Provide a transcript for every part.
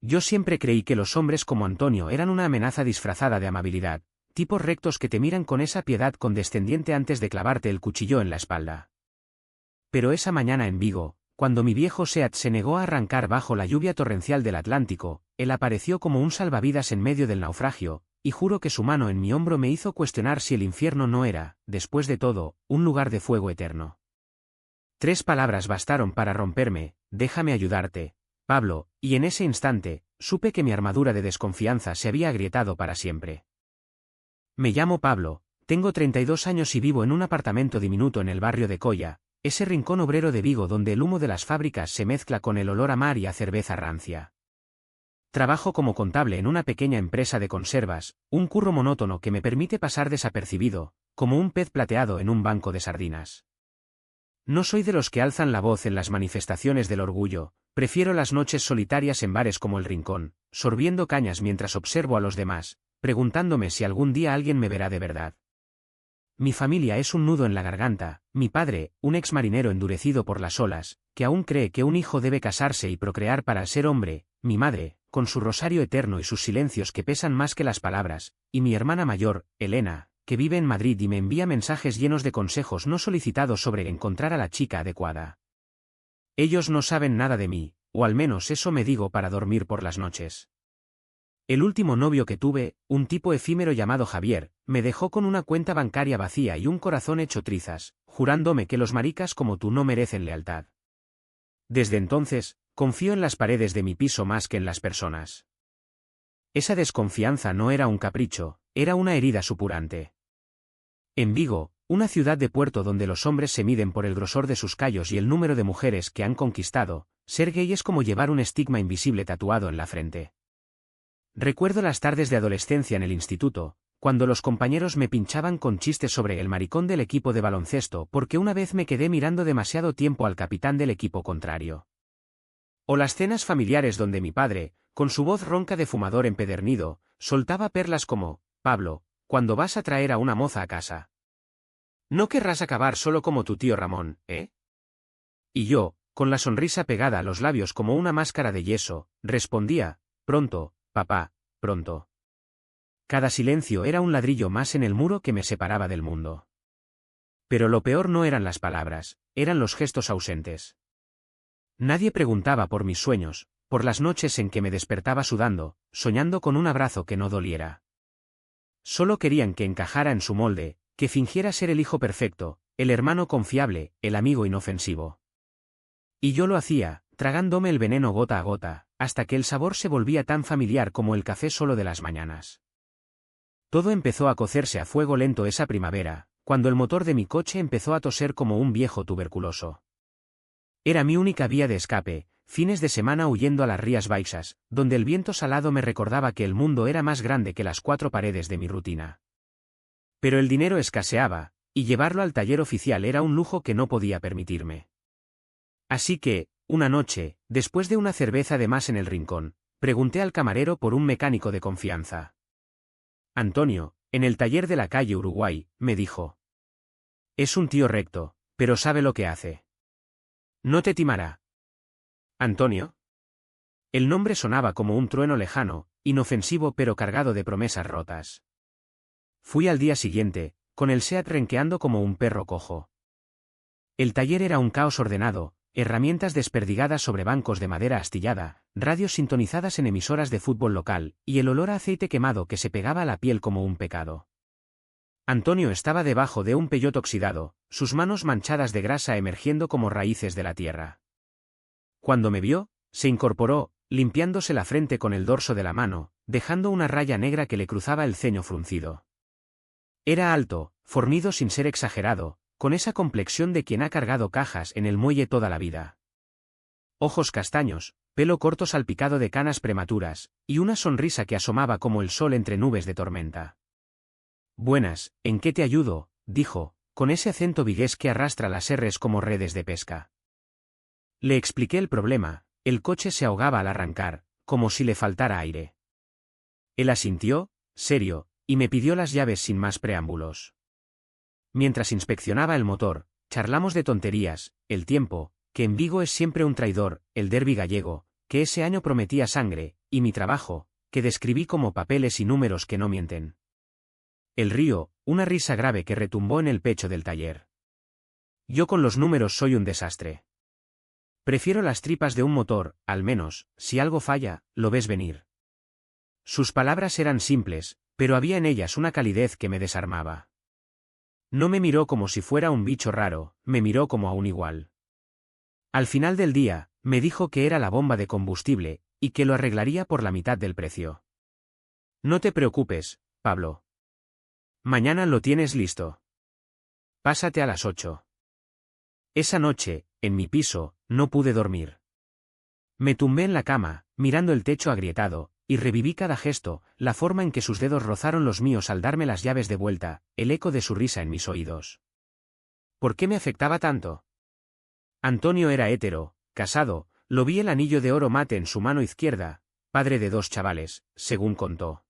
Yo siempre creí que los hombres como Antonio eran una amenaza disfrazada de amabilidad, tipos rectos que te miran con esa piedad condescendiente antes de clavarte el cuchillo en la espalda. Pero esa mañana en Vigo, cuando mi viejo Seat se negó a arrancar bajo la lluvia torrencial del Atlántico, él apareció como un salvavidas en medio del naufragio, y juro que su mano en mi hombro me hizo cuestionar si el infierno no era, después de todo, un lugar de fuego eterno. 3 palabras bastaron para romperme: déjame ayudarte, Pablo, y en ese instante, supe que mi armadura de desconfianza se había agrietado para siempre. Me llamo Pablo, tengo 32 años y vivo en un apartamento diminuto en el barrio de Colla, ese rincón obrero de Vigo donde el humo de las fábricas se mezcla con el olor a mar y a cerveza rancia. Trabajo como contable en una pequeña empresa de conservas, un curro monótono que me permite pasar desapercibido, como un pez plateado en un banco de sardinas. No soy de los que alzan la voz en las manifestaciones del orgullo, prefiero las noches solitarias en bares como El Rincón, sorbiendo cañas mientras observo a los demás, preguntándome si algún día alguien me verá de verdad. Mi familia es un nudo en la garganta, mi padre, un ex marinero endurecido por las olas, que aún cree que un hijo debe casarse y procrear para ser hombre, mi madre, con su rosario eterno y sus silencios que pesan más que las palabras, y mi hermana mayor, Elena, que vive en Madrid y me envía mensajes llenos de consejos no solicitados sobre encontrar a la chica adecuada. Ellos no saben nada de mí, o al menos eso me digo para dormir por las noches. El último novio que tuve, un tipo efímero llamado Javier, me dejó con una cuenta bancaria vacía y un corazón hecho trizas, jurándome que los maricas como tú no merecen lealtad. Desde entonces, confío en las paredes de mi piso más que en las personas. Esa desconfianza no era un capricho, era una herida supurante. En Vigo, una ciudad de puerto donde los hombres se miden por el grosor de sus callos y el número de mujeres que han conquistado, ser gay es como llevar un estigma invisible tatuado en la frente. Recuerdo las tardes de adolescencia en el instituto, cuando los compañeros me pinchaban con chistes sobre el maricón del equipo de baloncesto porque una vez me quedé mirando demasiado tiempo al capitán del equipo contrario. O las cenas familiares donde mi padre, con su voz ronca de fumador empedernido, soltaba perlas como: Pablo, cuando vas a traer a una moza a casa, no querrás acabar solo como tu tío Ramón, ¿eh? Y yo, con la sonrisa pegada a los labios como una máscara de yeso, respondía: pronto, papá, pronto. Cada silencio era un ladrillo más en el muro que me separaba del mundo. Pero lo peor no eran las palabras, eran los gestos ausentes. Nadie preguntaba por mis sueños, por las noches en que me despertaba sudando, soñando con un abrazo que no doliera. Solo querían que encajara en su molde, que fingiera ser el hijo perfecto, el hermano confiable, el amigo inofensivo. Y yo lo hacía, tragándome el veneno gota a gota, hasta que el sabor se volvía tan familiar como el café solo de las mañanas. Todo empezó a cocerse a fuego lento esa primavera, cuando el motor de mi coche empezó a toser como un viejo tuberculoso. Era mi única vía de escape, fines de semana huyendo a las Rías Baixas, donde el viento salado me recordaba que el mundo era más grande que las 4 paredes de mi rutina. Pero el dinero escaseaba, y llevarlo al taller oficial era un lujo que no podía permitirme. Así que, una noche, después de una cerveza de más en El Rincón, pregunté al camarero por un mecánico de confianza. Antonio, en el taller de la calle Uruguay, me dijo. Es un tío recto, pero sabe lo que hace. No te timará. ¿Antonio? El nombre sonaba como un trueno lejano, inofensivo pero cargado de promesas rotas. Fui al día siguiente, con el Seat renqueando como un perro cojo. El taller era un caos ordenado, herramientas desperdigadas sobre bancos de madera astillada, radios sintonizadas en emisoras de fútbol local, y el olor a aceite quemado que se pegaba a la piel como un pecado. Antonio estaba debajo de un Peugeot oxidado, sus manos manchadas de grasa emergiendo como raíces de la tierra. Cuando me vio, se incorporó, limpiándose la frente con el dorso de la mano, dejando una raya negra que le cruzaba el ceño fruncido. Era alto, fornido sin ser exagerado, con esa complexión de quien ha cargado cajas en el muelle toda la vida. Ojos castaños, pelo corto salpicado de canas prematuras, y una sonrisa que asomaba como el sol entre nubes de tormenta. Buenas, ¿en qué te ayudo?, dijo, con ese acento vigués que arrastra las R's como redes de pesca. Le expliqué el problema: el coche se ahogaba al arrancar, como si le faltara aire. Él asintió, serio, y me pidió las llaves sin más preámbulos. Mientras inspeccionaba el motor, charlamos de tonterías, el tiempo, que en Vigo es siempre un traidor, el derbi gallego, que ese año prometía sangre, y mi trabajo, que describí como papeles y números que no mienten. El río, una risa grave que retumbó en el pecho del taller. Yo con los números soy un desastre. Prefiero las tripas de un motor, al menos, si algo falla, lo ves venir. Sus palabras eran simples, pero había en ellas una calidez que me desarmaba. No me miró como si fuera un bicho raro, me miró como a un igual. Al final del día, me dijo que era la bomba de combustible, y que lo arreglaría por la mitad del precio. No te preocupes, Pablo. Mañana lo tienes listo. Pásate a las 8. Esa noche, en mi piso, no pude dormir. Me tumbé en la cama, mirando el techo agrietado, y reviví cada gesto, la forma en que sus dedos rozaron los míos al darme las llaves de vuelta, el eco de su risa en mis oídos. ¿Por qué me afectaba tanto? Antonio era hétero, casado, lo vi el anillo de oro mate en su mano izquierda, padre de 2 chavales, según contó.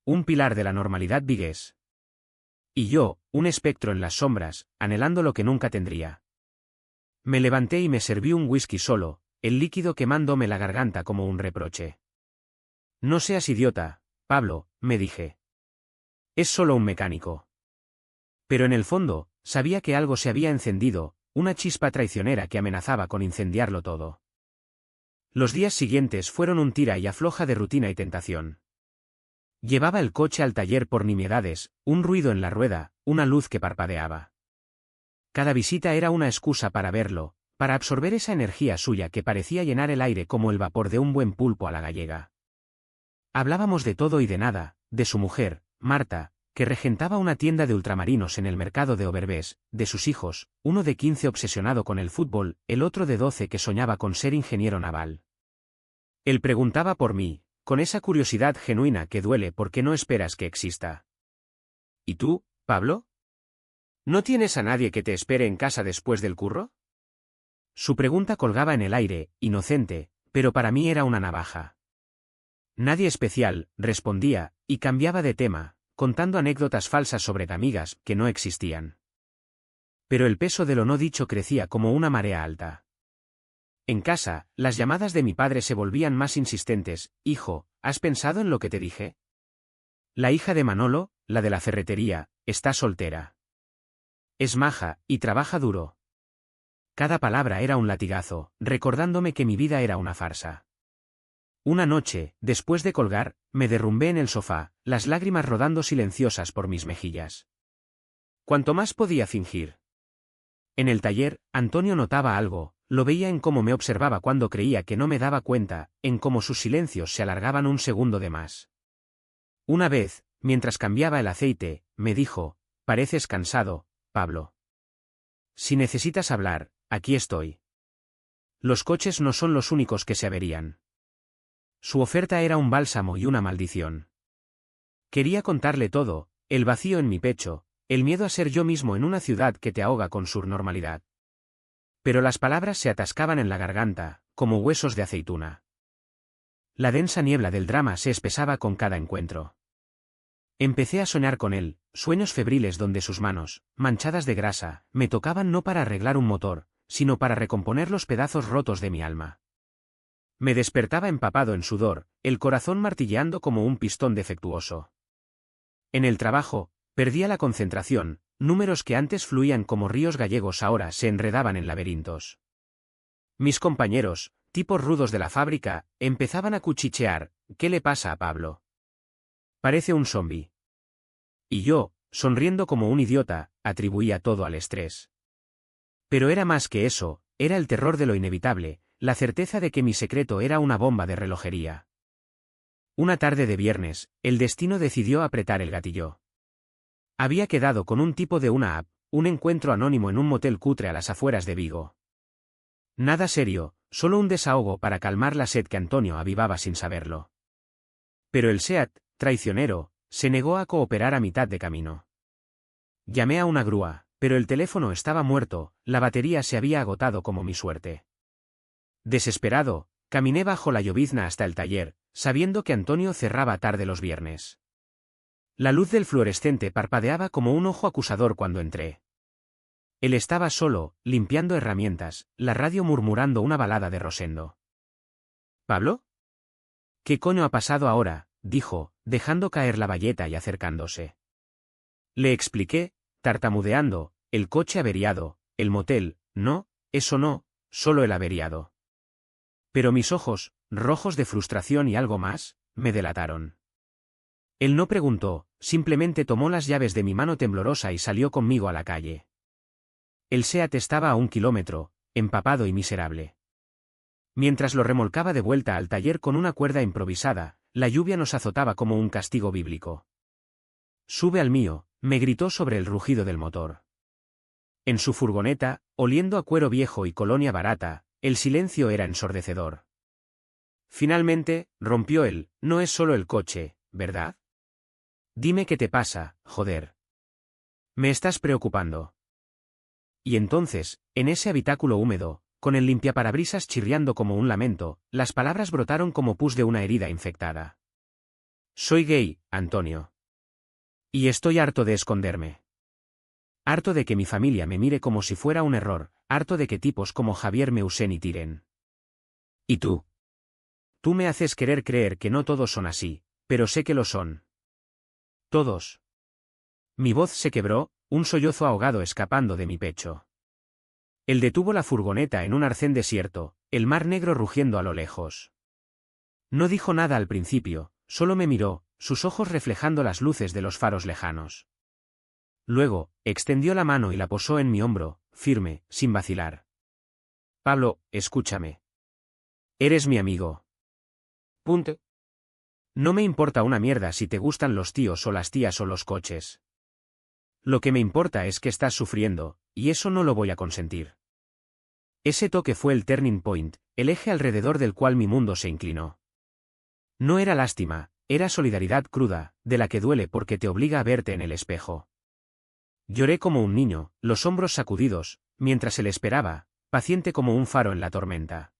Un pilar de la normalidad vigués. Y yo, un espectro en las sombras, anhelando lo que nunca tendría. Me levanté y me serví un whisky solo, el líquido quemándome la garganta como un reproche. No seas idiota, Pablo, me dije. Es solo un mecánico. Pero en el fondo, sabía que algo se había encendido, una chispa traicionera que amenazaba con incendiarlo todo. Los días siguientes fueron un tira y afloja de rutina y tentación. Llevaba el coche al taller por nimiedades, un ruido en la rueda, una luz que parpadeaba. Cada visita era una excusa para verlo, para absorber esa energía suya que parecía llenar el aire como el vapor de un buen pulpo a la gallega. Hablábamos de todo y de nada, de su mujer, Marta, que regentaba una tienda de ultramarinos en el mercado de Overbés, de sus hijos, uno de 15 obsesionado con el fútbol, el otro de 12 que soñaba con ser ingeniero naval. Él preguntaba por mí, con esa curiosidad genuina que duele porque no esperas que exista. ¿Y tú, Pablo? ¿No tienes a nadie que te espere en casa después del curro? Su pregunta colgaba en el aire, inocente, pero para mí era una navaja. Nadie especial, respondía, y cambiaba de tema, contando anécdotas falsas sobre amigas que no existían. Pero el peso de lo no dicho crecía como una marea alta. En casa, las llamadas de mi padre se volvían más insistentes. Hijo, ¿has pensado en lo que te dije? La hija de Manolo, la de la ferretería, está soltera. Es maja, y trabaja duro. Cada palabra era un latigazo, recordándome que mi vida era una farsa. Una noche, después de colgar, me derrumbé en el sofá, las lágrimas rodando silenciosas por mis mejillas. ¿Cuánto más podía fingir? En el taller, Antonio notaba algo, lo veía en cómo me observaba cuando creía que no me daba cuenta, en cómo sus silencios se alargaban un segundo de más. Una vez, mientras cambiaba el aceite, me dijo, pareces cansado, Pablo. Si necesitas hablar, aquí estoy. Los coches no son los únicos que se averían. Su oferta era un bálsamo y una maldición. Quería contarle todo, el vacío en mi pecho, el miedo a ser yo mismo en una ciudad que te ahoga con su normalidad. Pero las palabras se atascaban en la garganta, como huesos de aceituna. La densa niebla del drama se espesaba con cada encuentro. Empecé a soñar con él, sueños febriles donde sus manos, manchadas de grasa, me tocaban no para arreglar un motor, sino para recomponer los pedazos rotos de mi alma. Me despertaba empapado en sudor, el corazón martilleando como un pistón defectuoso. En el trabajo, perdía la concentración, números que antes fluían como ríos gallegos ahora se enredaban en laberintos. Mis compañeros, tipos rudos de la fábrica, empezaban a cuchichear. ¿Qué le pasa a Pablo? Parece un zombi. Y yo, sonriendo como un idiota, atribuía todo al estrés. Pero era más que eso, era el terror de lo inevitable, la certeza de que mi secreto era una bomba de relojería. Una tarde de viernes, el destino decidió apretar el gatillo. Había quedado con un tipo de una app, un encuentro anónimo en un motel cutre a las afueras de Vigo. Nada serio, solo un desahogo para calmar la sed que Antonio avivaba sin saberlo. Pero el SEAT, traicionero, se negó a cooperar a mitad de camino. Llamé a una grúa, pero el teléfono estaba muerto, la batería se había agotado como mi suerte. Desesperado, caminé bajo la llovizna hasta el taller, sabiendo que Antonio cerraba tarde los viernes. La luz del fluorescente parpadeaba como un ojo acusador cuando entré. Él estaba solo, limpiando herramientas, la radio murmurando una balada de Rosendo. ¿Pablo? ¿Qué coño ha pasado ahora?, dijo, dejando caer la bayeta y acercándose. Le expliqué, tartamudeando, el coche averiado, el motel, no, eso no, solo el averiado. Pero mis ojos, rojos de frustración y algo más, me delataron. Él no preguntó, simplemente tomó las llaves de mi mano temblorosa y salió conmigo a la calle. El SEAT estaba a 1 kilómetro, empapado y miserable. Mientras lo remolcaba de vuelta al taller con una cuerda improvisada, la lluvia nos azotaba como un castigo bíblico. «Sube al mío», me gritó sobre el rugido del motor. En su furgoneta, oliendo a cuero viejo y colonia barata, el silencio era ensordecedor. Finalmente, rompió él, «No es solo el coche, ¿verdad? Dime qué te pasa, joder. Me estás preocupando». Y entonces, en ese habitáculo húmedo, con el limpiaparabrisas chirriando como un lamento, las palabras brotaron como pus de una herida infectada. «Soy gay, Antonio. Y estoy harto de esconderme. Harto de que mi familia me mire como si fuera un error, harto de que tipos como Javier me usen y tiren. ¿Y tú? Tú me haces querer creer que no todos son así, pero sé que lo son. Todos». Mi voz se quebró, un sollozo ahogado escapando de mi pecho. Él detuvo la furgoneta en un arcén desierto, el mar negro rugiendo a lo lejos. No dijo nada al principio, solo me miró, sus ojos reflejando las luces de los faros lejanos. Luego, extendió la mano y la posó en mi hombro, firme, sin vacilar. «Pablo, escúchame. Eres mi amigo. Punto. No me importa una mierda si te gustan los tíos o las tías o los coches. Lo que me importa es que estás sufriendo, y eso no lo voy a consentir». Ese toque fue el turning point, el eje alrededor del cual mi mundo se inclinó. No era lástima, era solidaridad cruda, de la que duele porque te obliga a verte en el espejo. Lloré como un niño, los hombros sacudidos, mientras él esperaba, paciente como un faro en la tormenta.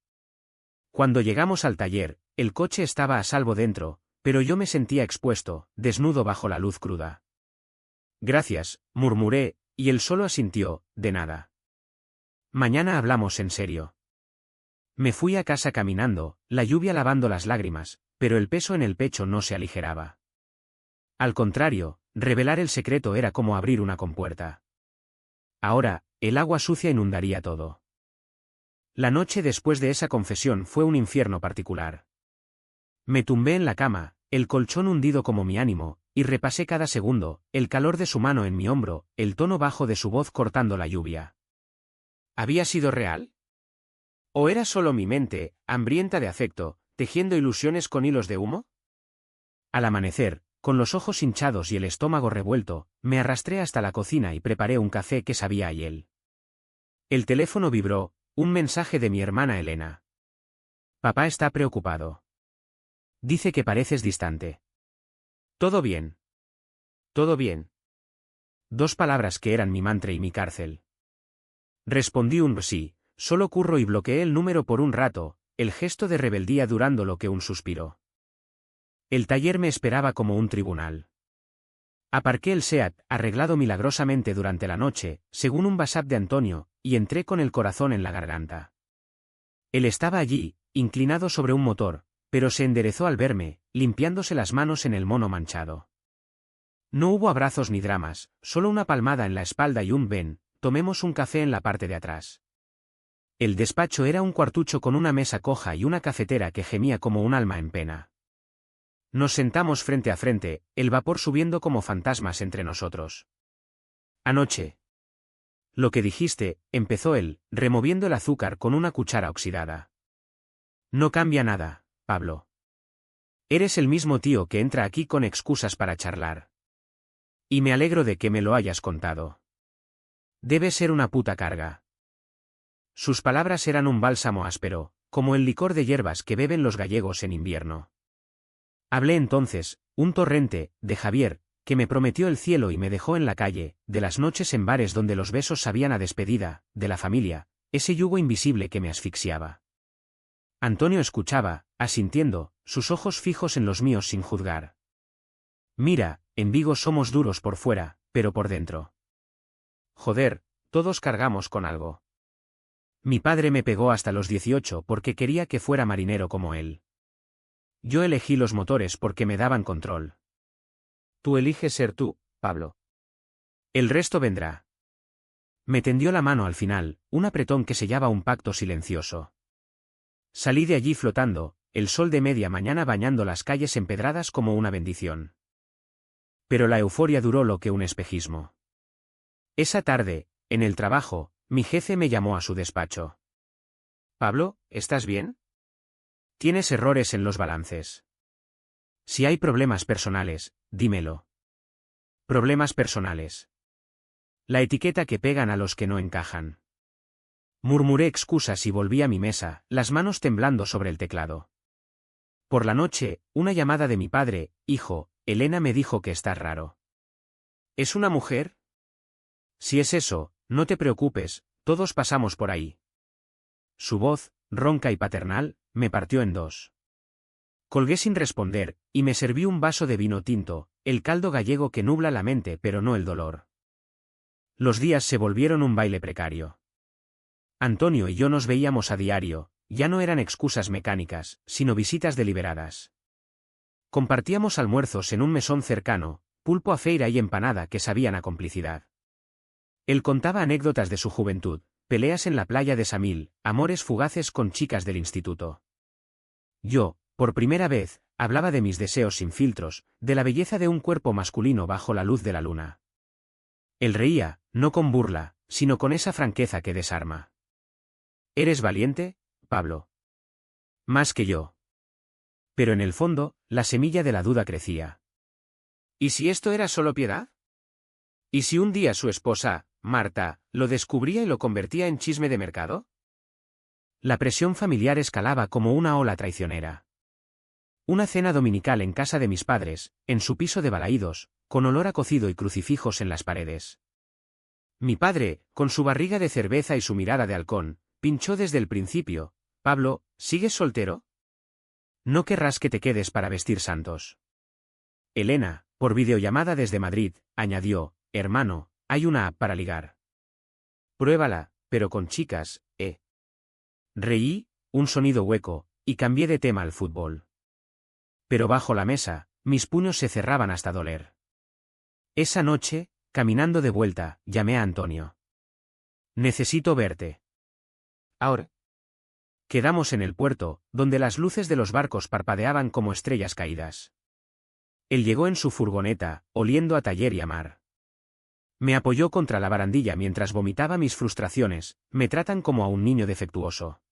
Cuando llegamos al taller, el coche estaba a salvo dentro, pero yo me sentía expuesto, desnudo bajo la luz cruda. «Gracias», murmuré, y él solo asintió, «de nada. Mañana hablamos en serio». Me fui a casa caminando, la lluvia lavando las lágrimas, pero el peso en el pecho no se aligeraba. Al contrario, revelar el secreto era como abrir una compuerta. Ahora, el agua sucia inundaría todo. La noche después de esa confesión fue un infierno particular. Me tumbé en la cama, el colchón hundido como mi ánimo, y repasé cada segundo, el calor de su mano en mi hombro, el tono bajo de su voz cortando la lluvia. ¿Había sido real? ¿O era solo mi mente, hambrienta de afecto, tejiendo ilusiones con hilos de humo? Al amanecer, con los ojos hinchados y el estómago revuelto, me arrastré hasta la cocina y preparé un café que sabía a hiel. El teléfono vibró, un mensaje de mi hermana Elena. «Papá está preocupado. Dice que pareces distante». «¿Todo bien? Todo bien». 2 palabras que eran mi mantra y mi cárcel. Respondí un sí, solo curro y bloqueé el número por un rato, el gesto de rebeldía durando lo que un suspiro. El taller me esperaba como un tribunal. Aparqué el SEAT, arreglado milagrosamente durante la noche, según un WhatsApp de Antonio, y entré con el corazón en la garganta. Él estaba allí, inclinado sobre un motor, pero se enderezó al verme, limpiándose las manos en el mono manchado. No hubo abrazos ni dramas, solo una palmada en la espalda y un «ven, tomemos un café» en la parte de atrás. El despacho era un cuartucho con una mesa coja y una cafetera que gemía como un alma en pena. Nos sentamos frente a frente, el vapor subiendo como fantasmas entre nosotros. «Anoche. Lo que dijiste», empezó él, removiendo el azúcar con una cuchara oxidada. «No cambia nada, Pablo. Eres el mismo tío que entra aquí con excusas para charlar. Y me alegro de que me lo hayas contado. Debe ser una puta carga». Sus palabras eran un bálsamo áspero, como el licor de hierbas que beben los gallegos en invierno. Hablé entonces, un torrente, de Javier, que me prometió el cielo y me dejó en la calle, de las noches en bares donde los besos sabían a despedida, de la familia, ese yugo invisible que me asfixiaba. Antonio escuchaba, asintiendo, sus ojos fijos en los míos sin juzgar. «Mira, en Vigo somos duros por fuera, pero por dentro. Joder, todos cargamos con algo». Mi padre me pegó hasta los 18 porque quería que fuera marinero como él. Yo elegí los motores porque me daban control. Tú eliges ser tú, Pablo. El resto vendrá. Me tendió la mano al final, un apretón que sellaba un pacto silencioso. Salí de allí flotando, el sol de media mañana bañando las calles empedradas como una bendición. Pero la euforia duró lo que un espejismo. Esa tarde, en el trabajo, mi jefe me llamó a su despacho. Pablo, ¿estás bien? Tienes errores en los balances. Si hay problemas personales, dímelo. Problemas personales. La etiqueta que pegan a los que no encajan. Murmuré excusas y volví a mi mesa, las manos temblando sobre el teclado. Por la noche, una llamada de mi padre: hijo, Elena me dijo que estás raro. ¿Es una mujer? Si es eso, no te preocupes, todos pasamos por ahí. Su voz, ronca y paternal, me partió en dos. Colgué sin responder, y me serví un vaso de vino tinto, el caldo gallego que nubla la mente pero no el dolor. Los días se volvieron un baile precario. Antonio y yo nos veíamos a diario, ya no eran excusas mecánicas, sino visitas deliberadas. Compartíamos almuerzos en un mesón cercano, pulpo a feira y empanada que sabían a complicidad. Él contaba anécdotas de su juventud, peleas en la playa de Samil, amores fugaces con chicas del instituto. Yo, por primera vez, hablaba de mis deseos sin filtros, de la belleza de un cuerpo masculino bajo la luz de la luna. Él reía, no con burla, sino con esa franqueza que desarma. ¿Eres valiente, Pablo? Más que yo. Pero en el fondo, la semilla de la duda crecía. ¿Y si esto era solo piedad? ¿Y si un día su esposa, Marta, lo descubría y lo convertía en chisme de mercado? La presión familiar escalaba como una ola traicionera. Una cena dominical en casa de mis padres, en su piso de Balaídos, con olor a cocido y crucifijos en las paredes. Mi padre, con su barriga de cerveza y su mirada de halcón, pinchó desde el principio: Pablo, ¿sigues soltero? No querrás que te quedes para vestir santos. Elena, por videollamada desde Madrid, añadió: hermano, hay una app para ligar. Pruébala, pero con chicas, ¿eh? Reí, un sonido hueco, y cambié de tema al fútbol. Pero bajo la mesa, mis puños se cerraban hasta doler. Esa noche, caminando de vuelta, llamé a Antonio. Necesito verte. Ahora. Quedamos en el puerto, donde las luces de los barcos parpadeaban como estrellas caídas. Él llegó en su furgoneta, oliendo a taller y a mar. Me apoyó contra la barandilla mientras vomitaba mis frustraciones: me tratan como a un niño defectuoso.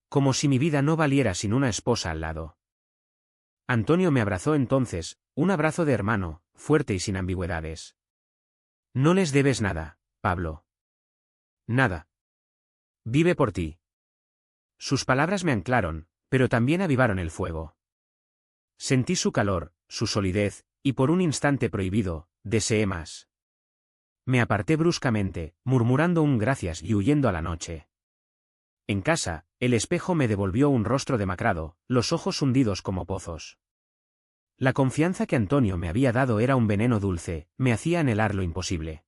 Como si mi vida no valiera sin una esposa al lado. Antonio me abrazó entonces, un abrazo de hermano, fuerte y sin ambigüedades. No les debes nada, Pablo. Nada. Vive por ti. Sus palabras me anclaron, pero también avivaron el fuego. Sentí su calor, su solidez, y por un instante prohibido, deseé más. Me aparté bruscamente, murmurando un gracias y huyendo a la noche. En casa, el espejo me devolvió un rostro demacrado, los ojos hundidos como pozos. La confianza que Antonio me había dado era un veneno dulce, me hacía anhelar lo imposible.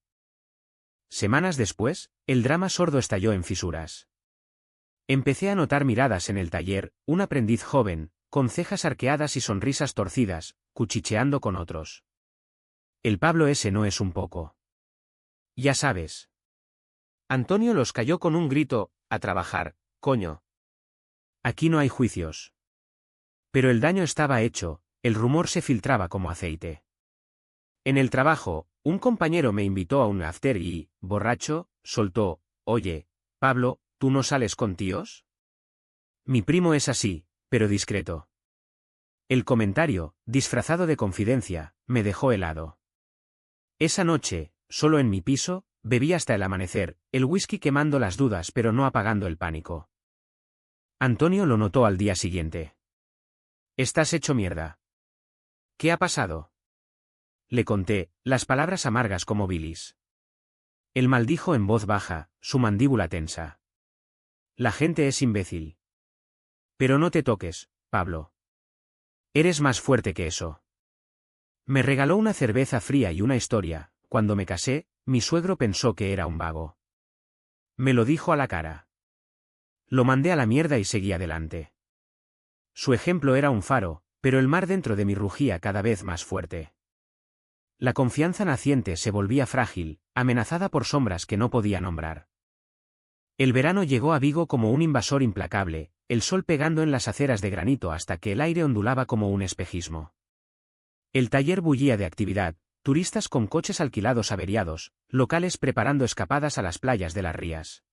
Semanas después, el drama sordo estalló en fisuras. Empecé a notar miradas en el taller: un aprendiz joven, con cejas arqueadas y sonrisas torcidas, cuchicheando con otros. El Pablo ese no es un poco. Ya sabes. Antonio los calló con un grito: a trabajar, coño. Aquí no hay juicios. Pero el daño estaba hecho, el rumor se filtraba como aceite. En el trabajo, un compañero me invitó a un after y, borracho, soltó: oye, Pablo, ¿tú no sales con tíos? Mi primo es así, pero discreto. El comentario, disfrazado de confidencia, me dejó helado. Esa noche, solo en mi piso, bebí hasta el amanecer, el whisky quemando las dudas pero no apagando el pánico. Antonio lo notó al día siguiente. Estás hecho mierda. ¿Qué ha pasado? Le conté, las palabras amargas como bilis. Él maldijo en voz baja, su mandíbula tensa. La gente es imbécil. Pero no te toques, Pablo. Eres más fuerte que eso. Me regaló una cerveza fría y una historia: cuando me casé, mi suegro pensó que era un vago. Me lo dijo a la cara. lo mandé a la mierda y seguí adelante. Su ejemplo era un faro, pero el mar dentro de mí rugía cada vez más fuerte. La confianza naciente se volvía frágil, amenazada por sombras que no podía nombrar. El verano llegó a Vigo como un invasor implacable, el sol pegando en las aceras de granito hasta que el aire ondulaba como un espejismo. El taller bullía de actividad, turistas con coches alquilados averiados, locales preparando escapadas a las playas de las rías.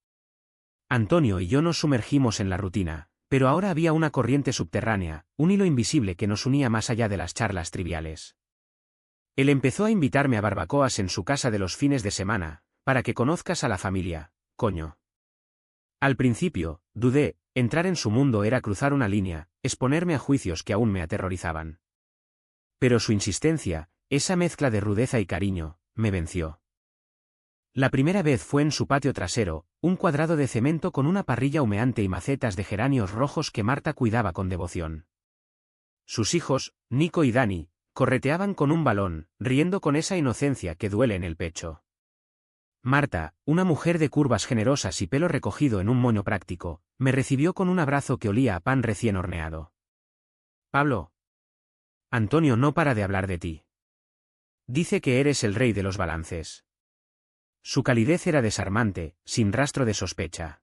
Antonio y yo nos sumergimos en la rutina, pero ahora había una corriente subterránea, un hilo invisible que nos unía más allá de las charlas triviales. Él empezó a invitarme a barbacoas en su casa de los fines de semana, para que conozcas a la familia, coño. Al principio, dudé, entrar en su mundo era cruzar una línea, exponerme a juicios que aún me aterrorizaban. Pero su insistencia, esa mezcla de rudeza y cariño, me venció. La primera vez fue en su patio trasero, un cuadrado de cemento con una parrilla humeante y macetas de geranios rojos que Marta cuidaba con devoción. Sus hijos, Nico y Dani, correteaban con un balón, riendo con esa inocencia que duele en el pecho. Marta, una mujer de curvas generosas y pelo recogido en un moño práctico, me recibió con un abrazo que olía a pan recién horneado. Pablo. Antonio no para de hablar de ti. Dice que eres el rey de los balances. Su calidez era desarmante, sin rastro de sospecha.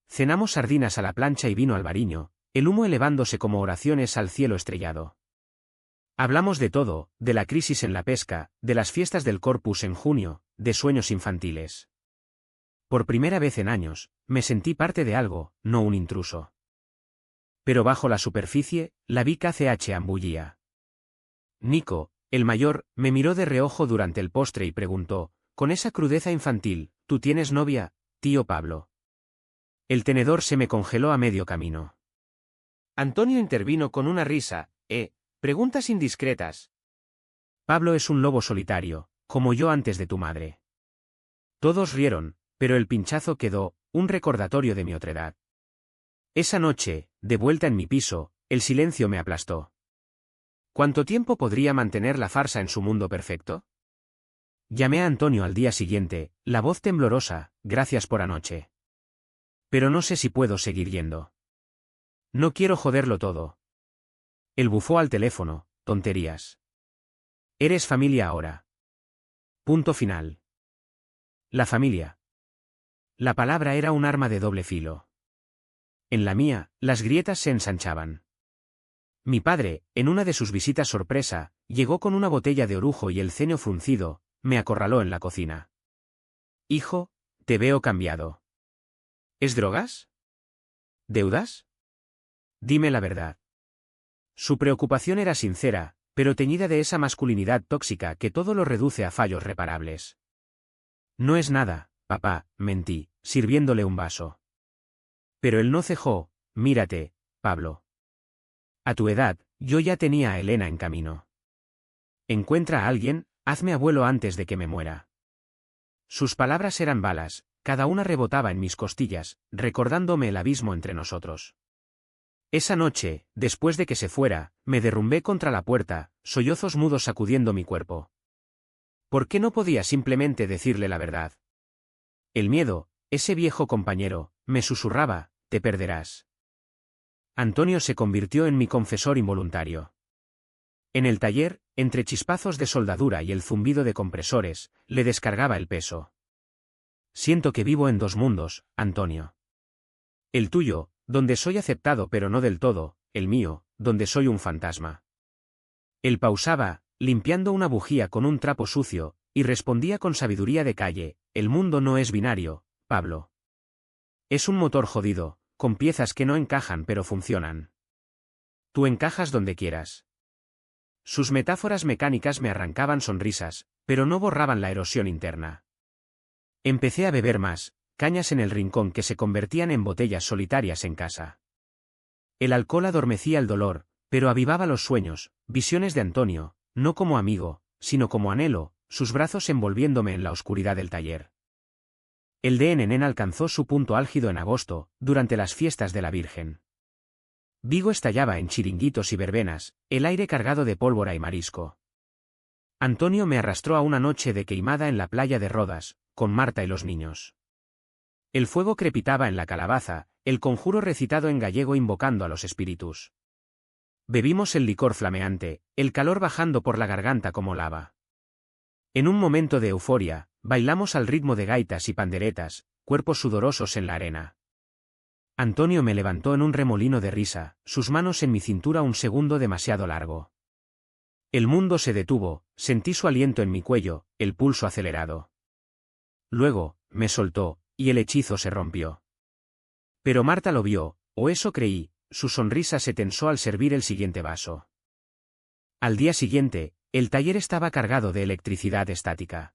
Cenamos sardinas a la plancha y vino albariño, el humo elevándose como oraciones al cielo estrellado. Hablamos de todo, de la crisis en la pesca, de las fiestas del Corpus en junio, de sueños infantiles. Por primera vez en años, me sentí parte de algo, no un intruso. Pero bajo la superficie, la vi KCH ambullía. Nico, el mayor, me miró de reojo durante el postre y preguntó, con esa crudeza infantil, ¿tú tienes novia, tío Pablo? El tenedor se me congeló a medio camino. Antonio intervino con una risa, preguntas indiscretas. Pablo es un lobo solitario, como yo antes de tu madre. Todos rieron, pero el pinchazo quedó, un recordatorio de mi otredad. Esa noche, de vuelta en mi piso, el silencio me aplastó. ¿Cuánto tiempo podría mantener la farsa en su mundo perfecto? Llamé a Antonio al día siguiente, la voz temblorosa, gracias por anoche. Pero no sé si puedo seguir yendo. No quiero joderlo todo. Él bufó al teléfono, tonterías. Eres familia ahora. Punto final. La familia. La palabra era un arma de doble filo. En la mía, las grietas se ensanchaban. Mi padre, en una de sus visitas sorpresa, llegó con una botella de orujo y el ceño fruncido, me acorraló en la cocina. Hijo, te veo cambiado. ¿Es drogas? ¿Deudas? Dime la verdad. Su preocupación era sincera, pero teñida de esa masculinidad tóxica que todo lo reduce a fallos reparables. No es nada, papá, mentí, sirviéndole un vaso. Pero él no cejó, mírate, Pablo. A tu edad, yo ya tenía a Elena en camino. Encuentra a alguien, hazme abuelo antes de que me muera. Sus palabras eran balas, cada una rebotaba en mis costillas, recordándome el abismo entre nosotros. Esa noche, después de que se fuera, me derrumbé contra la puerta, sollozos mudos sacudiendo mi cuerpo. ¿Por qué no podía simplemente decirle la verdad? El miedo, ese viejo compañero, me susurraba, te perderás. Antonio se convirtió en mi confesor involuntario. En el taller, entre chispazos de soldadura y el zumbido de compresores, le descargaba el peso. Siento que vivo en dos mundos, Antonio. El tuyo, donde soy aceptado pero no del todo, el mío, donde soy un fantasma. Él pausaba, limpiando una bujía con un trapo sucio, y respondía con sabiduría de calle, el mundo no es binario, Pablo. Es un motor jodido, con piezas que no encajan pero funcionan. Tú encajas donde quieras. Sus metáforas mecánicas me arrancaban sonrisas, pero no borraban la erosión interna. Empecé a beber más, cañas en el rincón que se convertían en botellas solitarias en casa. El alcohol adormecía el dolor, pero avivaba los sueños, visiones de Antonio, no como amigo, sino como anhelo, sus brazos envolviéndome en la oscuridad del taller. El de Nenen alcanzó su punto álgido en agosto, durante las fiestas de la Virgen. Vigo estallaba en chiringuitos y verbenas, el aire cargado de pólvora y marisco. Antonio me arrastró a una noche de queimada en la playa de Rodas, con Marta y los niños. El fuego crepitaba en la calabaza, el conjuro recitado en gallego invocando a los espíritus. Bebimos el licor flameante, el calor bajando por la garganta como lava. En un momento de euforia, bailamos al ritmo de gaitas y panderetas, cuerpos sudorosos en la arena. Antonio me levantó en un remolino de risa, sus manos en mi cintura un segundo demasiado largo. El mundo se detuvo, sentí su aliento en mi cuello, el pulso acelerado. Luego, me soltó, y el hechizo se rompió. Pero Marta lo vio, o eso creí, su sonrisa se tensó al servir el siguiente vaso. Al día siguiente, el taller estaba cargado de electricidad estática.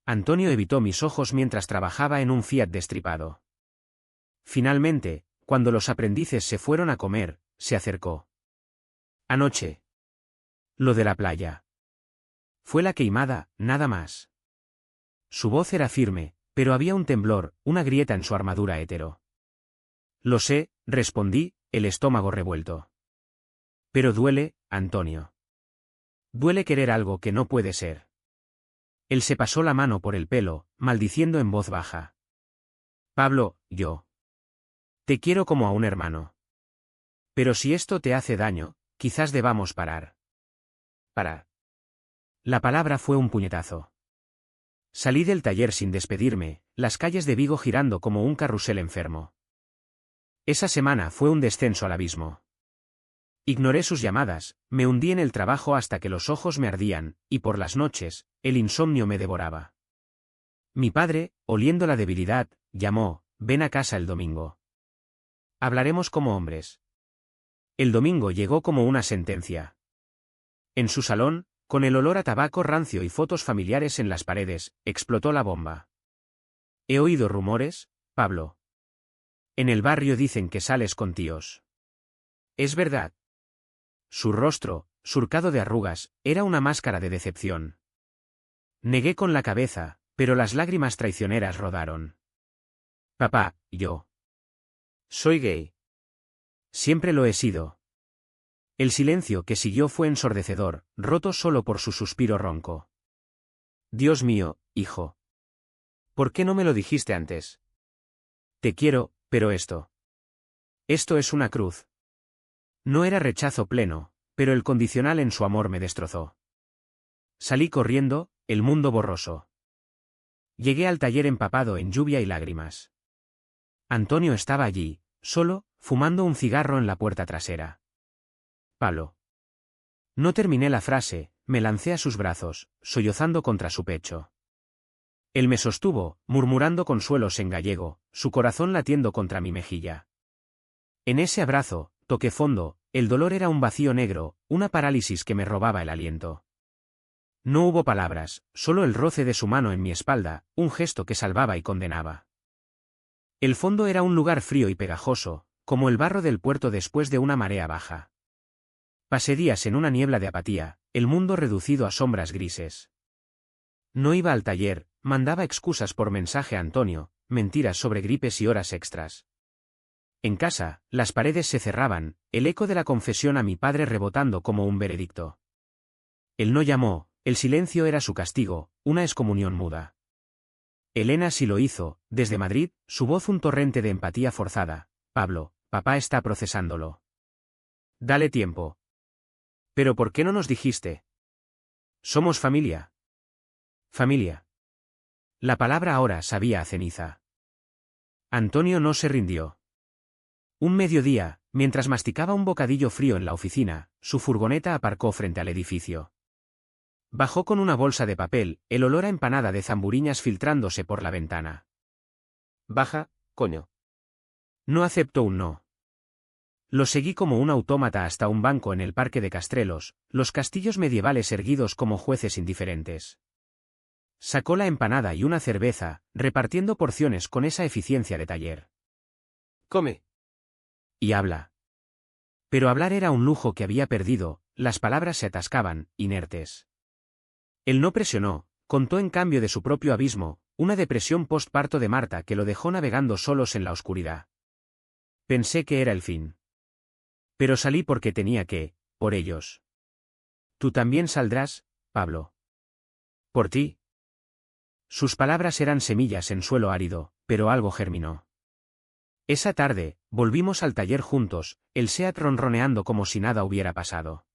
Antonio evitó mis ojos mientras trabajaba en un Fiat destripado. Finalmente, cuando los aprendices se fueron a comer, se acercó. Anoche. Lo de la playa. Fue la queimada, nada más. Su voz era firme, pero había un temblor, una grieta en su armadura hétero. Lo sé, respondí, el estómago revuelto. Pero duele, Antonio. Duele querer algo que no puede ser. Él se pasó la mano por el pelo, maldiciendo en voz baja. Pablo, yo. Te quiero como a un hermano. Pero si esto te hace daño, quizás debamos parar. Parar. La palabra fue un puñetazo. Salí del taller sin despedirme, las calles de Vigo girando como un carrusel enfermo. Esa semana fue un descenso al abismo. Ignoré sus llamadas, me hundí en el trabajo hasta que los ojos me ardían, y por las noches, el insomnio me devoraba. Mi padre, oliendo la debilidad, llamó, ven a casa el domingo. Hablaremos como hombres. El domingo llegó como una sentencia. En su salón, con el olor a tabaco rancio y fotos familiares en las paredes, explotó la bomba. He oído rumores, Pablo. En el barrio dicen que sales con tíos. ¿Es verdad? Su rostro, surcado de arrugas, era una máscara de decepción. Negué con la cabeza, pero las lágrimas traicioneras rodaron. Papá, yo. Soy gay. Siempre lo he sido. El silencio que siguió fue ensordecedor, roto solo por su suspiro ronco. Dios mío, hijo. ¿Por qué no me lo dijiste antes? Te quiero, pero esto. Esto es una cruz. No era rechazo pleno, pero el condicional en su amor me destrozó. Salí corriendo, el mundo borroso. Llegué al taller empapado en lluvia y lágrimas. Antonio estaba allí, solo, fumando un cigarro en la puerta trasera. Pablo. No terminé la frase, me lancé a sus brazos, sollozando contra su pecho. Él me sostuvo, murmurando consuelos en gallego, su corazón latiendo contra mi mejilla. En ese abrazo, toqué fondo, el dolor era un vacío negro, una parálisis que me robaba el aliento. No hubo palabras, solo el roce de su mano en mi espalda, un gesto que salvaba y condenaba. El fondo era un lugar frío y pegajoso, como el barro del puerto después de una marea baja. Pasé días en una niebla de apatía, el mundo reducido a sombras grises. No iba al taller, mandaba excusas por mensaje a Antonio, mentiras sobre gripes y horas extras. En casa, las paredes se cerraban, el eco de la confesión a mi padre rebotando como un veredicto. Él no llamó, el silencio era su castigo, una excomunión muda. Elena sí lo hizo, desde Madrid, su voz un torrente de empatía forzada. Pablo, papá está procesándolo. Dale tiempo. ¿Pero por qué no nos dijiste? Somos familia. Familia. La palabra ahora sabía a ceniza. Antonio no se rindió. Un mediodía, mientras masticaba un bocadillo frío en la oficina, su furgoneta aparcó frente al edificio. Bajó con una bolsa de papel, el olor a empanada de zamburiñas filtrándose por la ventana. Baja, coño. No aceptó un no. Lo seguí como un autómata hasta un banco en el parque de Castrelos, los castillos medievales erguidos como jueces indiferentes. Sacó la empanada y una cerveza, repartiendo porciones con esa eficiencia de taller. Come. Y habla. Pero hablar era un lujo que había perdido, las palabras se atascaban, inertes. Él no presionó, contó en cambio de su propio abismo, una depresión postparto de Marta que lo dejó navegando solos en la oscuridad. Pensé que era el fin. Pero salí porque tenía que, por ellos. Tú también saldrás, Pablo. Por ti. Sus palabras eran semillas en suelo árido, pero algo germinó. Esa tarde, volvimos al taller juntos, el SEAT ronroneando como si nada hubiera pasado.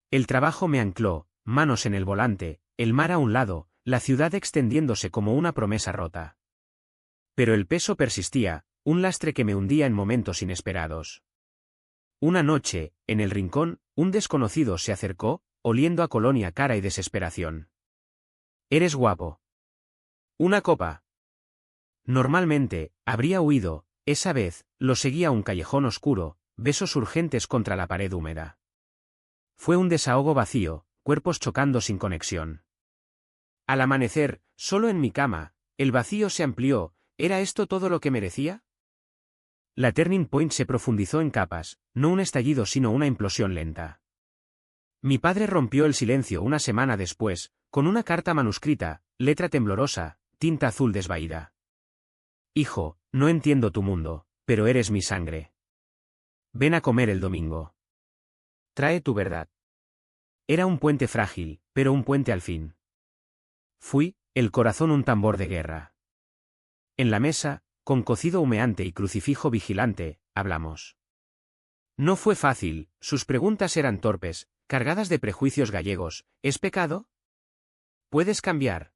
El trabajo me ancló, manos en el volante, el mar a un lado, la ciudad extendiéndose como una promesa rota. Pero el peso persistía, un lastre que me hundía en momentos inesperados. Una noche, en el rincón, un desconocido se acercó, oliendo a colonia cara y desesperación. «Eres guapo. Una copa». Normalmente, habría huido, esa vez, lo seguía un callejón oscuro, besos urgentes contra la pared húmeda. Fue un desahogo vacío, cuerpos chocando sin conexión. Al amanecer, solo en mi cama, el vacío se amplió. ¿Era esto todo lo que merecía? La turning point se profundizó en capas, no un estallido sino una implosión lenta. Mi padre rompió el silencio una semana después, con una carta manuscrita, letra temblorosa, tinta azul desvaída. «Hijo, no entiendo tu mundo, pero eres mi sangre. Ven a comer el domingo. Trae tu verdad». Era un puente frágil, pero un puente al fin. Fui, el corazón un tambor de guerra. En la mesa, con cocido humeante y crucifijo vigilante, hablamos. No fue fácil, sus preguntas eran torpes, cargadas de prejuicios gallegos. ¿Es pecado? ¿Puedes cambiar?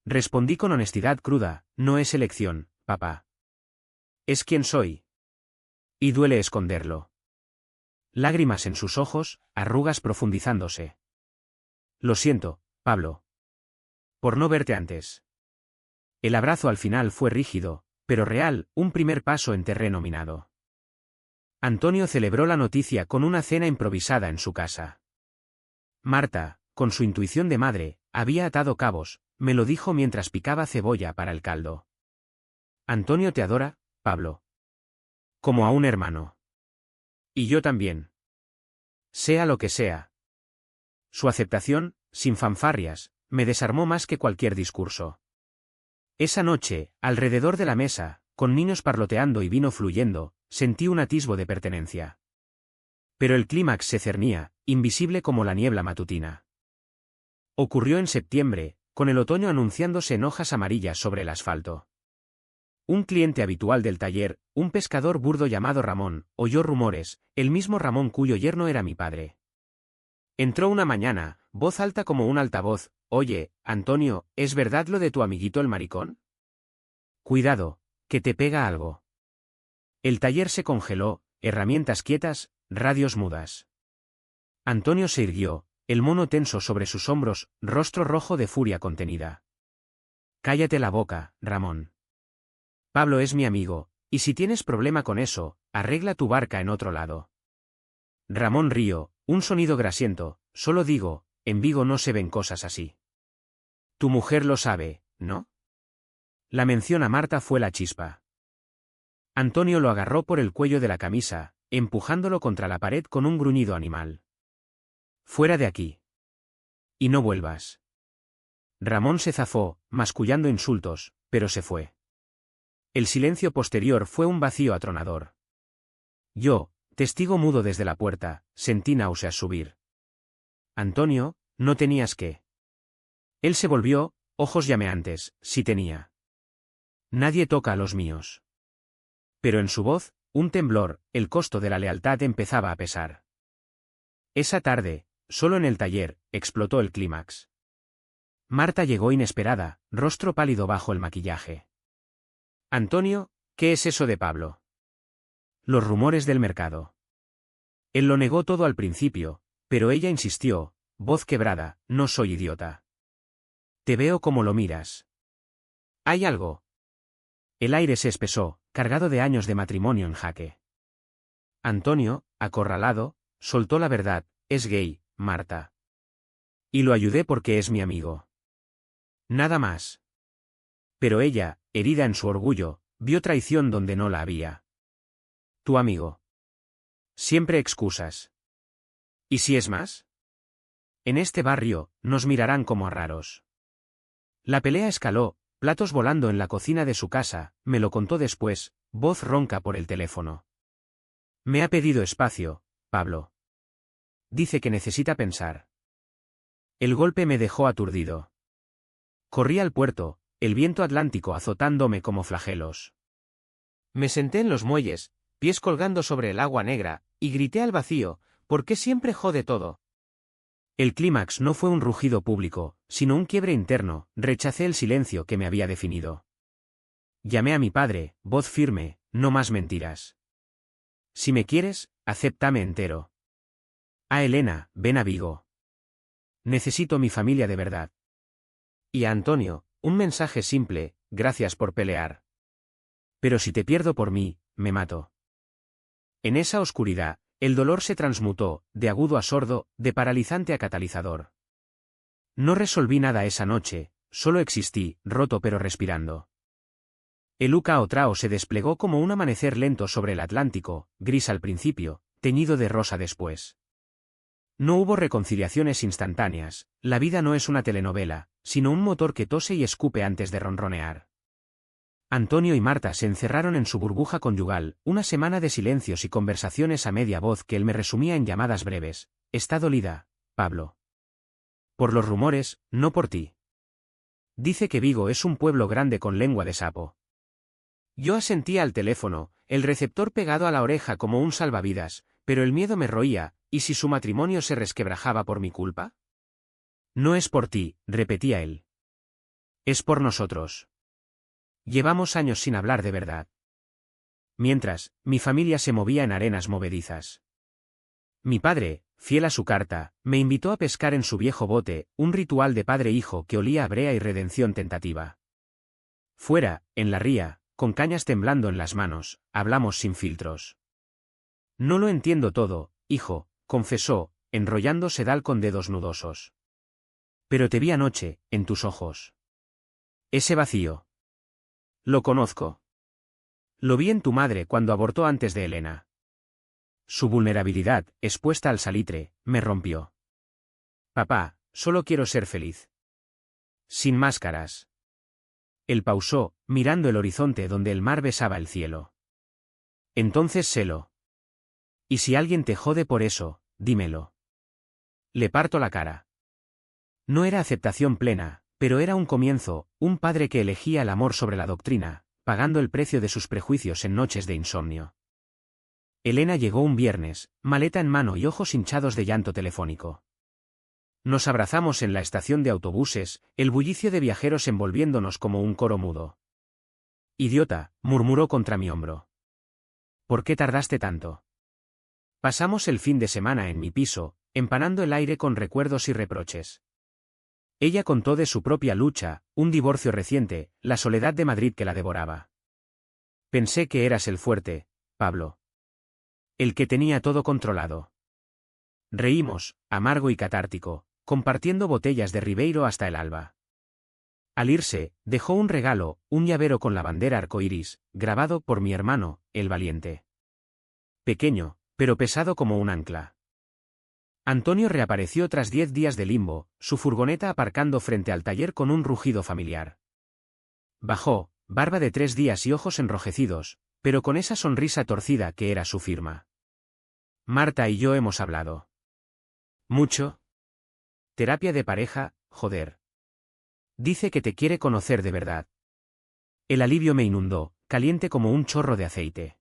Respondí con honestidad cruda, no es elección, papá. Es quien soy. Y duele esconderlo. Lágrimas en sus ojos, arrugas profundizándose. Lo siento, Pablo. Por no verte antes. El abrazo al final fue rígido, pero real, un primer paso en terreno minado. Antonio celebró la noticia con una cena improvisada en su casa. Marta, con su intuición de madre, había atado cabos, me lo dijo mientras picaba cebolla para el caldo. Antonio te adora, Pablo. Como a un hermano. Y yo también. Sea lo que sea. Su aceptación, sin fanfarrias, me desarmó más que cualquier discurso. Esa noche, alrededor de la mesa, con niños parloteando y vino fluyendo, sentí un atisbo de pertenencia. Pero el clímax se cernía, invisible como la niebla matutina. Ocurrió en septiembre, con el otoño anunciándose en hojas amarillas sobre el asfalto. Un cliente habitual del taller, un pescador burdo llamado Ramón, oyó rumores, el mismo Ramón cuyo yerno era mi padre. Entró una mañana, voz alta como un altavoz: «Oye, Antonio, ¿es verdad lo de tu amiguito el maricón? Cuidado, que te pega algo». El taller se congeló, herramientas quietas, radios mudas. Antonio se irguió, el mono tenso sobre sus hombros, rostro rojo de furia contenida. «Cállate la boca, Ramón. Pablo es mi amigo, y si tienes problema con eso, arregla tu barca en otro lado». Ramón rió, un sonido grasiento: «Solo digo, en Vigo no se ven cosas así. Tu mujer lo sabe, ¿no?» La mención a Marta fue la chispa. Antonio lo agarró por el cuello de la camisa, empujándolo contra la pared con un gruñido animal. «Fuera de aquí. Y no vuelvas». Ramón se zafó, mascullando insultos, pero se fue. El silencio posterior fue un vacío atronador. Yo, testigo mudo desde la puerta, sentí náuseas subir. «Antonio, no tenías que». Él se volvió, ojos llameantes: «Sí tenía. Nadie toca a los míos». Pero en su voz, un temblor, el costo de la lealtad empezaba a pesar. Esa tarde, solo en el taller, explotó el clímax. Marta llegó inesperada, rostro pálido bajo el maquillaje. «Antonio, ¿qué es eso de Pablo?» «Los rumores del mercado». Él lo negó todo al principio, pero ella insistió, voz quebrada: «No soy idiota. Te veo como lo miras. ¿Hay algo?» El aire se espesó, cargado de años de matrimonio en jaque. Antonio, acorralado, soltó la verdad: «Es gay, Marta. Y lo ayudé porque es mi amigo. Nada más». Pero ella, herida en su orgullo, vio traición donde no la había. «Tu amigo. Siempre excusas. ¿Y si es más? En este barrio, nos mirarán como a raros». La pelea escaló, platos volando en la cocina de su casa, me lo contó después, voz ronca por el teléfono. «Me ha pedido espacio, Pablo. Dice que necesita pensar». El golpe me dejó aturdido. Corrí al puerto, el viento atlántico azotándome como flagelos. Me senté en los muelles, pies colgando sobre el agua negra, y grité al vacío, ¿por qué siempre jode todo? El clímax no fue un rugido público, sino un quiebre interno. Rechacé el silencio que me había definido. Llamé a mi padre, voz firme, no más mentiras. Si me quieres, acéptame entero. A Elena, ven a Vigo. Necesito mi familia de verdad. Y a Antonio, un mensaje simple, gracias por pelear. Pero si te pierdo por mí, me mato. En esa oscuridad, el dolor se transmutó, de agudo a sordo, de paralizante a catalizador. No resolví nada esa noche, solo existí, roto pero respirando. El Uca Otrao se desplegó como un amanecer lento sobre el Atlántico, gris al principio, teñido de rosa después. No hubo reconciliaciones instantáneas, la vida no es una telenovela, sino un motor que tose y escupe antes de ronronear. Antonio y Marta se encerraron en su burbuja conyugal, una semana de silencios y conversaciones a media voz que él me resumía en llamadas breves. Está dolida, Pablo. Por los rumores, no por ti. Dice que Vigo es un pueblo grande con lengua de sapo. Yo asentía al teléfono, el receptor pegado a la oreja como un salvavidas, pero el miedo me roía, ¿y si su matrimonio se resquebrajaba por mi culpa? No es por ti, repetía él. Es por nosotros. Llevamos años sin hablar de verdad. Mientras, mi familia se movía en arenas movedizas. Mi padre, fiel a su carta, me invitó a pescar en su viejo bote, un ritual de padre-hijo que olía a brea y redención tentativa. Fuera, en la ría, con cañas temblando en las manos, hablamos sin filtros. No lo entiendo todo, hijo, confesó, enrollando sedal con dedos nudosos. Pero te vi anoche, en tus ojos. Ese vacío. Lo conozco. Lo vi en tu madre cuando abortó antes de Elena. Su vulnerabilidad, expuesta al salitre, me rompió. Papá, solo quiero ser feliz. Sin máscaras. Él pausó, mirando el horizonte donde el mar besaba el cielo. Entonces sélo. Y si alguien te jode por eso, dímelo. Le parto la cara. No era aceptación plena, pero era un comienzo, un padre que elegía el amor sobre la doctrina, pagando el precio de sus prejuicios en noches de insomnio. Elena llegó un viernes, maleta en mano y ojos hinchados de llanto telefónico. Nos abrazamos en la estación de autobuses, el bullicio de viajeros envolviéndonos como un coro mudo. Idiota, murmuró contra mi hombro. ¿Por qué tardaste tanto? Pasamos el fin de semana en mi piso, empanando el aire con recuerdos y reproches. Ella contó de su propia lucha, un divorcio reciente, la soledad de Madrid que la devoraba. Pensé que eras el fuerte, Pablo. El que tenía todo controlado. Reímos, amargo y catártico, compartiendo botellas de Ribeiro hasta el alba. Al irse, dejó un regalo, un llavero con la bandera arcoíris, grabado por mi hermano, el valiente. Pequeño, pero pesado como un ancla. Antonio reapareció tras 10 días de limbo, su furgoneta aparcando frente al taller con un rugido familiar. Bajó, barba de 3 días y ojos enrojecidos, pero con esa sonrisa torcida que era su firma. Marta y yo hemos hablado. ¿Mucho? Terapia de pareja, joder. Dice que te quiere conocer de verdad. El alivio me inundó, caliente como un chorro de aceite.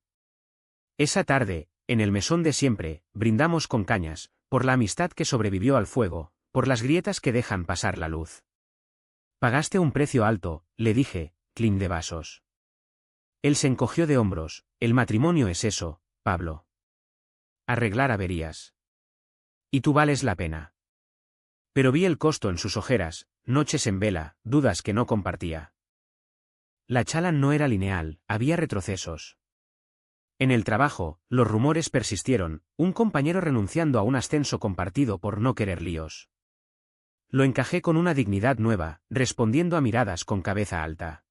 Esa tarde, en el mesón de siempre, brindamos con cañas, por la amistad que sobrevivió al fuego, por las grietas que dejan pasar la luz. Pagaste un precio alto, le dije, clink de vasos. Él se encogió de hombros, el matrimonio es eso, Pablo. Arreglar averías. Y tú vales la pena. Pero vi el costo en sus ojeras, noches en vela, dudas que no compartía. La chala no era lineal, había retrocesos. En el trabajo, los rumores persistieron, un compañero renunciando a un ascenso compartido por no querer líos. Lo encajé con una dignidad nueva, respondiendo a miradas con cabeza alta.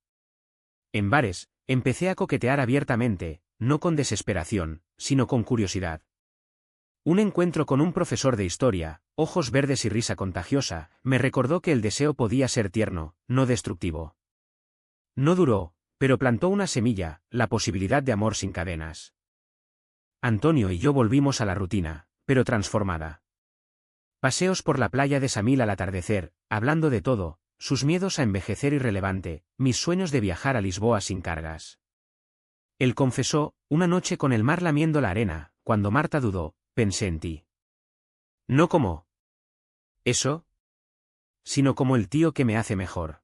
En bares, empecé a coquetear abiertamente, no con desesperación, sino con curiosidad. Un encuentro con un profesor de historia, ojos verdes y risa contagiosa, me recordó que el deseo podía ser tierno, no destructivo. No duró, pero plantó una semilla, la posibilidad de amor sin cadenas. Antonio y yo volvimos a la rutina, pero transformada. Paseos por la playa de Samil al atardecer, hablando de todo, sus miedos a envejecer irrelevante, mis sueños de viajar a Lisboa sin cargas. Él confesó, una noche con el mar lamiendo la arena, cuando Marta dudó, pensé en ti. No como eso, sino como el tío que me hace mejor.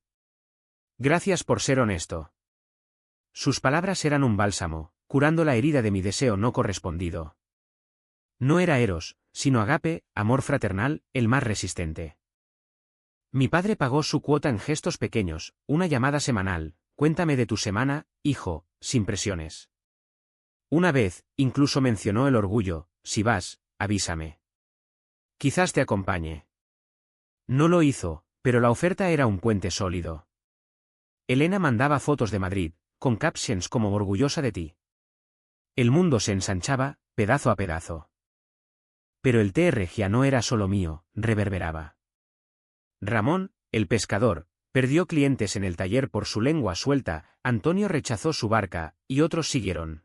Gracias por ser honesto. Sus palabras eran un bálsamo, curando la herida de mi deseo no correspondido. No era eros, sino agape, amor fraternal, el más resistente. Mi padre pagó su cuota en gestos pequeños, una llamada semanal, cuéntame de tu semana, hijo, sin presiones. Una vez, incluso mencionó el orgullo, si vas, avísame. Quizás te acompañe. No lo hizo, pero la oferta era un puente sólido. Elena mandaba fotos de Madrid, con captions como orgullosa de ti. El mundo se ensanchaba, pedazo a pedazo. Pero el té regia no era solo mío, reverberaba. Ramón, el pescador, perdió clientes en el taller por su lengua suelta, Antonio rechazó su barca, y otros siguieron.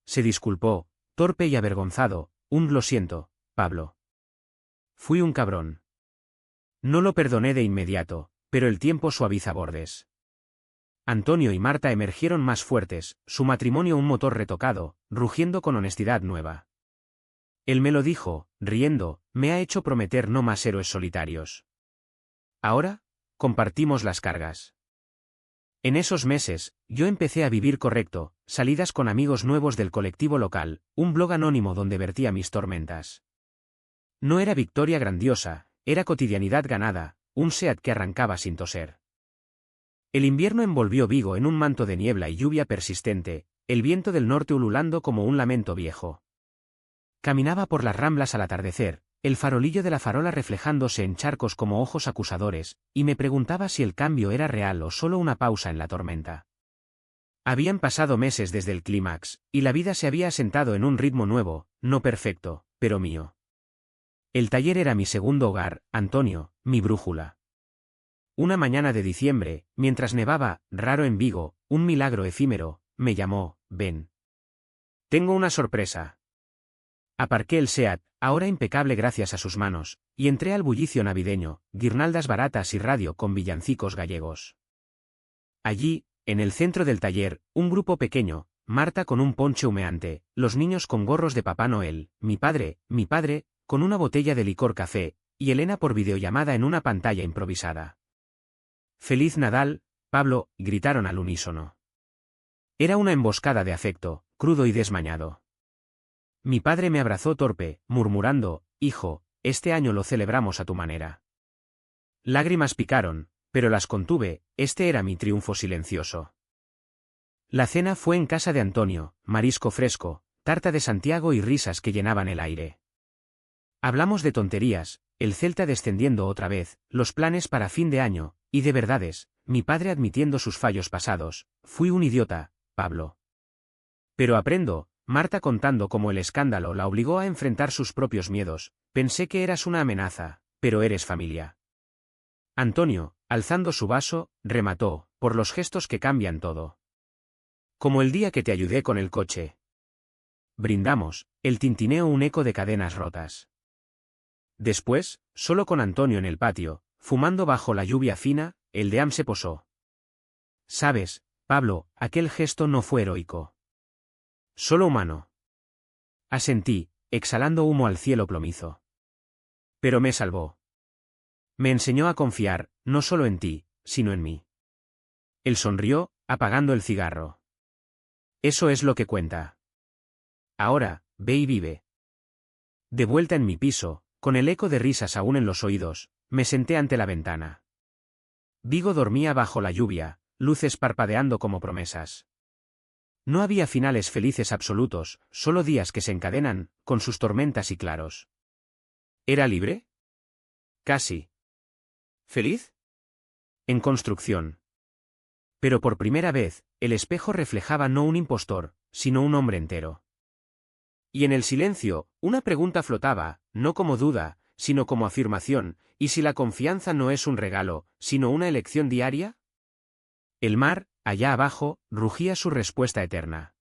Se disculpó, torpe y avergonzado, lo siento, Pablo. Fui un cabrón. No lo perdoné de inmediato, pero el tiempo suaviza bordes. Antonio y Marta emergieron más fuertes, su matrimonio un motor retocado, rugiendo con honestidad nueva. Él me lo dijo, riendo, me ha hecho prometer no más héroes solitarios. Ahora, compartimos las cargas. En esos meses, yo empecé a vivir correcto, salidas con amigos nuevos del colectivo local, un blog anónimo donde vertía mis tormentas. No era victoria grandiosa, era cotidianidad ganada, un SEAT que arrancaba sin toser. El invierno envolvió Vigo en un manto de niebla y lluvia persistente, el viento del norte ululando como un lamento viejo. Caminaba por las ramblas al atardecer, el farolillo de la farola reflejándose en charcos como ojos acusadores, y me preguntaba si el cambio era real o solo una pausa en la tormenta. Habían pasado meses desde el clímax, y la vida se había asentado en un ritmo nuevo, no perfecto, pero mío. El taller era mi segundo hogar, Antonio, mi brújula. Una mañana de diciembre, mientras nevaba, raro en Vigo, un milagro efímero, me llamó, ven. Tengo una sorpresa. Aparqué el SEAT, ahora impecable gracias a sus manos, y entré al bullicio navideño, guirnaldas baratas y radio con villancicos gallegos. Allí, en el centro del taller, un grupo pequeño, Marta con un ponche humeante, los niños con gorros de Papá Noel, mi padre, con una botella de licor café, y Elena por videollamada en una pantalla improvisada. «Feliz Nadal, Pablo», gritaron al unísono. Era una emboscada de afecto, crudo y desmañado. Mi padre me abrazó torpe, murmurando, «Hijo, este año lo celebramos a tu manera». Lágrimas picaron, pero las contuve, este era mi triunfo silencioso. La cena fue en casa de Antonio, marisco fresco, tarta de Santiago y risas que llenaban el aire. Hablamos de tonterías, el Celta descendiendo otra vez, los planes para fin de año, y de verdades, mi padre admitiendo sus fallos pasados, fui un idiota, Pablo. Pero aprendo, Marta contando cómo el escándalo la obligó a enfrentar sus propios miedos, pensé que eras una amenaza, pero eres familia. Antonio, alzando su vaso, remató, por los gestos que cambian todo. Como el día que te ayudé con el coche. Brindamos, el tintineo un eco de cadenas rotas. Después, solo con Antonio en el patio, fumando bajo la lluvia fina, el deam se posó. Sabes, Pablo, aquel gesto no fue heroico. Solo humano. Asentí, exhalando humo al cielo plomizo. Pero me salvó. Me enseñó a confiar, no solo en ti, sino en mí. Él sonrió, apagando el cigarro. Eso es lo que cuenta. Ahora, ve y vive. De vuelta en mi piso, con el eco de risas aún en los oídos, me senté ante la ventana. Vigo dormía bajo la lluvia, luces parpadeando como promesas. No había finales felices absolutos, solo días que se encadenan, con sus tormentas y claros. ¿Era libre? Casi. ¿Feliz? En construcción. Pero por primera vez, el espejo reflejaba no un impostor, sino un hombre entero. Y en el silencio, una pregunta flotaba, no como duda, sino como afirmación, ¿y si la confianza no es un regalo, sino una elección diaria? El mar, allá abajo, rugía su respuesta eterna.